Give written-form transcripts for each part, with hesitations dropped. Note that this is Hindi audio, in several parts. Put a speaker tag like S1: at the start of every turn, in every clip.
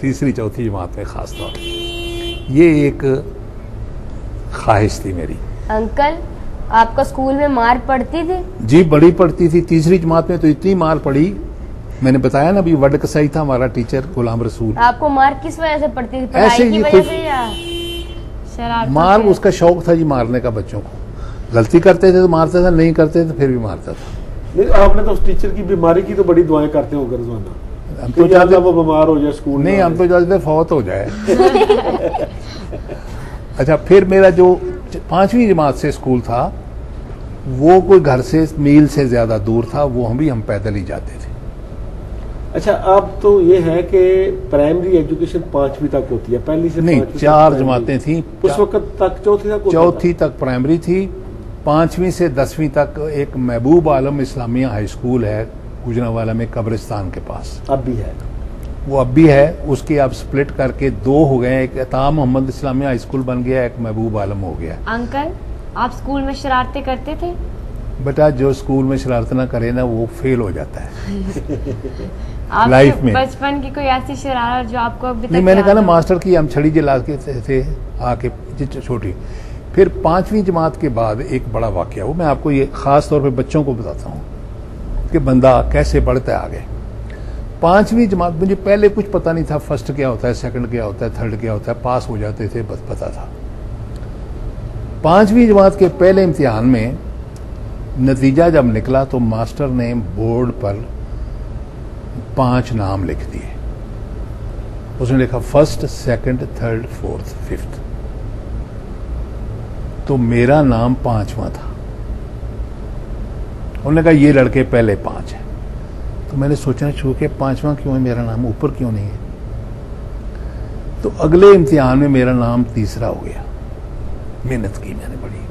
S1: तीसरी चौथी जमात में खास तौर पर। ये एक ख्वाहिश थी मेरी।
S2: अंकल, आपका स्कूल में मार पड़ती थी?
S1: जी बड़ी पड़ती थी। तीसरी जमात में तो इतनी मार पड़ी, मैंने बताया ना अभी, वड कसाई था हमारा टीचर गुलाम रसूल।
S2: आपको मार किस वजह से पड़ती थी?
S1: ऐसे
S2: पढ़ाई की
S1: ही
S2: वजह से या शरारत?
S1: मार उसका शौक था जी, मारने का बच्चों को। गलती करते थे तो मारता था, नहीं करते तो फिर भी मारता था।
S3: नहीं, आपने तो उस टीचर की बीमारी की तो बड़ी दुआएं करते हो रोजाना।
S1: हम तो चाहते
S3: वो बीमार हो जाए स्कूल
S1: नहीं, हम तो चाहते थे फौत हो जाए। अच्छा, फिर मेरा जो 5वीं जमात से स्कूल था वो कोई घर से मील से ज्यादा दूर था, वो हम पैदल ही जाते थे।
S3: अच्छा, अब तो ये है कि प्राइमरी एजुकेशन 5वीं तक होती है, पहली से
S1: नहीं, 4 जमातें थी
S3: उस वक्त तक।
S1: चौथी तक प्राइमरी थी। 5वीं से 10वीं तक एक महबूब आलम इस्लामिया हाई स्कूल है गुजरांवाला में, कब्रिस्तान के पास।
S3: अब भी है
S1: वो, अब भी है। उसके अब स्प्लिट करके 2 हो गए, एक अता मोहम्मद इस्लामिया हाई स्कूल बन गया, एक महबूब आलम हो गया।
S2: अंकल, आप स्कूल में शरारतें करते थे?
S1: बेटा, जो स्कूल में शरारत ना करे ना वो फेल हो जाता है लाइफ में।
S2: बचपन की कोई ऐसी शरारत जो आपको अभी तक
S1: नहीं, मैंने
S2: याद
S1: कहा ना
S2: हो?
S1: मास्टर की हम छड़ी जला के थे आके छोटी। फिर 5वीं जमात के बाद एक बड़ा वाकया, वो मैं आपको ये खास तौर पे बच्चों को बताता हूँ कि बंदा कैसे बढ़ता है आगे। 5वीं जमात, मुझे पहले कुछ पता नहीं था फर्स्ट क्या होता है, सेकंड क्या होता है, थर्ड क्या होता है, पास हो जाते थे बस पता था। 5वीं जमात के पहले इम्तिहान में नतीजा जब निकला तो मास्टर ने बोर्ड पर 5 नाम लिख दिए। उसने लिखा first, second, third, fourth, fifth. तो मेरा नाम 5वां था। उन्होंने कहा ये लड़के पहले 5 हैं। तो मैंने सोचना शुरू किया 5वां क्यों है मेरा नाम, ऊपर क्यों नहीं है। तो अगले इम्तिहान में मेरा नाम 3रा हो गया। मेहनत की मैंने बड़ी।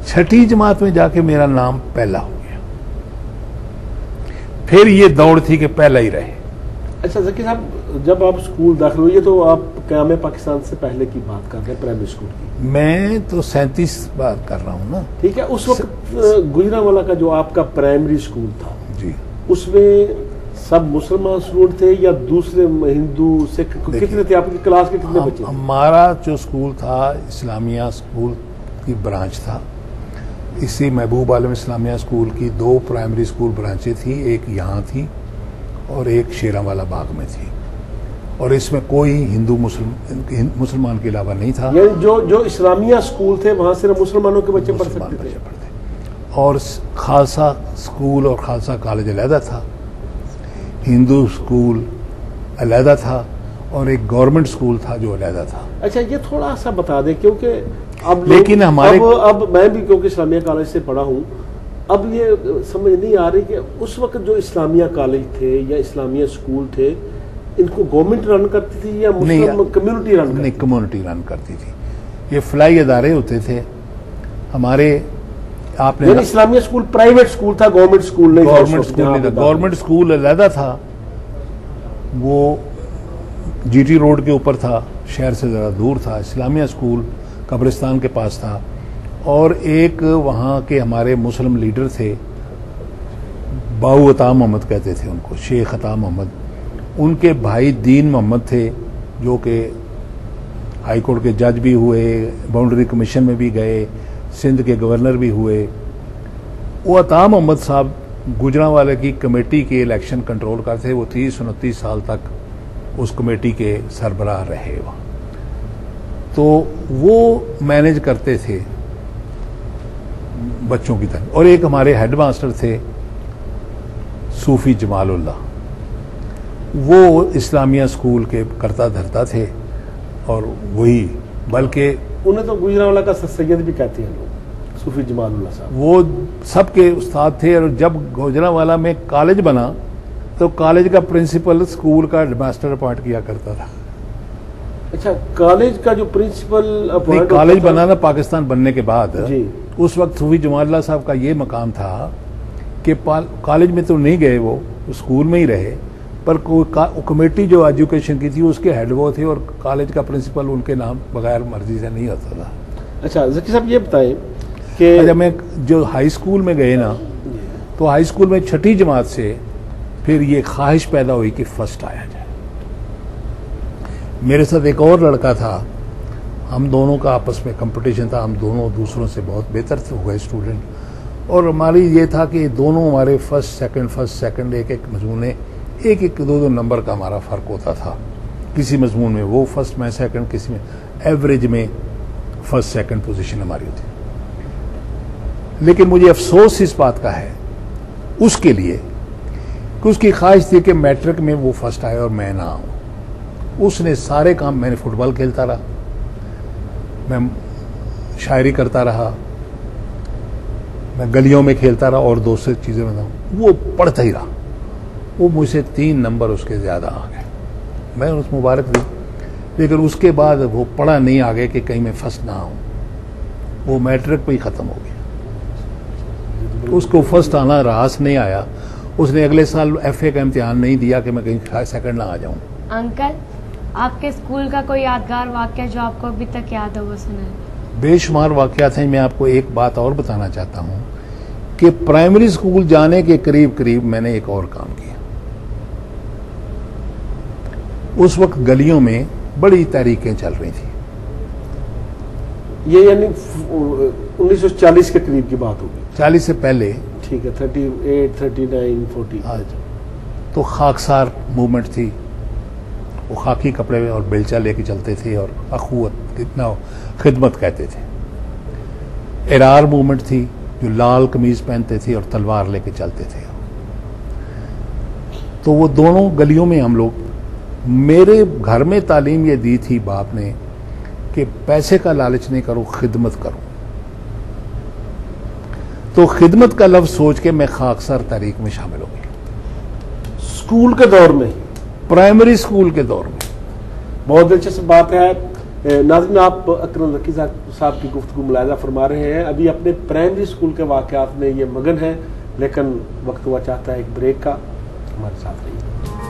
S1: 6ठी जमात में जाके मेरा नाम पहला हो गया। फिर ये दौड़ थी कि पहला ही रहे।
S3: अच्छा जकी साहब, जब आप स्कूल दाखिल हुए तो आप क़याम पाकिस्तान से पहले की बात कर रहे हैं, प्राइमरी स्कूल की?
S1: मैं तो 37 बात कर रहा हूं ना।
S3: ठीक है, उस वक्त गुजरांवाला का जो आपका प्राइमरी स्कूल था
S1: जी,
S3: उसमें सब मुसलमान स्टूडेंट थे या दूसरे हिंदू सिख? कितने थे आपकी क्लास के, कितने बच्चे?
S1: हमारा जो स्कूल था इस्लामिया स्कूल की ब्रांच था। इसी महबूब आलम इस्लामिया स्कूल की 2 प्राइमरी स्कूल ब्रांचें थी, एक यहाँ थी और एक शेरांवाला बाग में थी। और इसमें कोई हिंदू मुसलमान के अलावा नहीं था।
S3: जो इस्लामिया स्कूल थे वहां सिर्फ मुसलमानों के बच्चे पढ़ सकते थे।
S1: और खालसा स्कूल और खालसा कॉलेज अलहदा था, हिंदू स्कूल अलहदा था और एक गवर्नमेंट स्कूल था जो अलहदा था।
S3: अच्छा, ये थोड़ा सा बता दें क्योंकि अब
S1: लेकिन हमारे
S3: अब मैं भी क्योंकि इस्लामिया कॉलेज से पढ़ा हूँ, अब ये समझ नहीं आ रही कि उस वक्त जो इस्लामिया कॉलेज थे या इस्लामिया स्कूल थे, इनको गवर्नमेंट रन करती थी या मुस्लिम कम्युनिटी रन?
S1: नहीं, कम्युनिटी रन करती थी। ये फ्लाई अदारे होते थे हमारे। आपने
S3: इस्लामिया स्कूल प्राइवेट स्कूल था, गवर्नमेंट स्कूल नहीं?
S1: गवर्नमेंट स्कूल नहीं था, गवर्नमेंट स्कूल अलहदा था। वो जीटी रोड के ऊपर था, शहर से ज़रा दूर था। इस्लामिया स्कूल कब्रिस्तान के पास था। और एक वहाँ के हमारे मुस्लिम लीडर थे, बाऊ अता मोहम्मद कहते थे उनको, शेख अता मोहम्मद। उनके भाई दीन मोहम्मद थे जो कि हाई कोर्ट के जज भी हुए, बाउंड्री कमीशन में भी गए, सिंध के गवर्नर भी हुए। वो अता मोहम्मद साहब गुजरांवाला की कमेटी के इलेक्शन कंट्रोल करते थे। वो 30-29 साल तक उस कमेटी के सरबराह रहे वहाँ। तो वो मैनेज करते थे बच्चों की तरह। और एक हमारे हेडमास्टर थे सूफी जमालुल्लाह, वो इस्लामिया स्कूल के करता धरता थे। और वही, बल्कि
S3: उन्हें तो गुजरांवाला का सैयद भी कहते हैं लोग, सूफी जमालुल्लाह साहब।
S1: वो सबके उस्ताद थे। और जब गुजरांवाला में कॉलेज बना तो कॉलेज का प्रिंसिपल स्कूल का हेडमास्टर अपॉइंट किया करता था।
S3: अच्छा, कॉलेज का जो प्रिंसिपल
S1: कॉलेज बना ना पाकिस्तान बनने के बाद
S3: जी,
S1: उस वक्त सूफी जमालुल्लाह साहब का ये मकाम था कि कॉलेज में तो नहीं गए, वो स्कूल में ही रहे, पर कमेटी जो एजुकेशन की थी उसके हेड वो थे और कॉलेज का प्रिंसिपल उनके नाम बगैर मर्जी से नहीं होता था।
S3: अच्छा ज़की साहब, ये बताएं कि
S1: जब मैं जो हाई स्कूल में गए ना, तो हाई स्कूल में 6ठी जमात से फिर ये ख्वाहिश पैदा हुई कि फर्स्ट आया जाए। मेरे साथ एक और लड़का था, हम दोनों का आपस में कंपटीशन था, हम दोनों दूसरों से बहुत बेहतर हो गए स्टूडेंट। और हमारी ये था कि दोनों हमारे फर्स्ट सेकंड एक मजमून, एक दो नंबर का हमारा फ़र्क होता था। किसी मजमून में वो फर्स्ट, मैं सेकंड, किसी में एवरेज में फर्स्ट सेकंड पोजीशन हमारी होती। लेकिन मुझे अफसोस इस बात का है उसके लिए कि उसकी ख्वाहिश थी कि मैट्रिक में वो फर्स्ट आए और मैं ना आऊँ। उसने सारे काम, मैंने फुटबॉल खेलता रहा, मैं शायरी करता रहा, मैं गलियों में खेलता रहा और दूसरी चीज़ें बताऊँ, वो पढ़ता ही रहा। वो मुझसे 3 नंबर उसके ज़्यादा आ गए। मैं उस मुबारक दी, लेकिन उसके बाद वो पढ़ा नहीं आगे कि कहीं मैं फर्स्ट ना आऊँ। वो मैट्रिक पे ही ख़त्म हो गया। उसको फर्स्ट आना रास नहीं आया। उसने अगले साल FA का इम्तिहान नहीं दिया कि मैं कहीं सेकंड ना आ जाऊँ।
S2: अंकल, आपके स्कूल का कोई यादगार वाक़या जो आपको अभी तक याद हो वो सुनाएं।
S1: बेशुमार वाक़यात हैं। मैं आपको एक बात और बताना चाहता हूँ कि प्राइमरी स्कूल जाने के करीब करीब मैंने एक और काम किया। उस वक्त गलियों में बड़ी तहरीकें चल रही थी।
S3: ये यानी 1940 के करीब की बात होगी।
S1: 40 से पहले,
S3: ठीक है, 38, 39, 40।
S1: आज तो खाकसार मूवमेंट थी। वो खाकी कपड़े और बेलचा लेके चलते थे और अखुवत, कितना खिदमत कहते थे। एरार मूवमेंट थी, जो लाल कमीज पहनते थे और तलवार लेके चलते थे। तो वो दोनों गलियों में हम लोग, मेरे घर में तालीम ये दी थी बाप ने कि पैसे का लालच नहीं करो, खिदमत करो। तो खिदमत का लफ्ज सोच के मैं खाकसार तहरीक में शामिल हो गया।
S3: स्कूल के दौर में,
S1: प्राइमरी स्कूल के दौर में।
S3: बहुत दिलचस्प बात है। नाज़रीन, आप अकरम नकी साहब की गुफ्तगू मुलाहिज़ा फरमा रहे हैं। अभी अपने प्राइमरी स्कूल के वाक़यात में ये मगन है, लेकिन वक्त हुआ चाहता है एक ब्रेक का। हमारे साथ रहिए।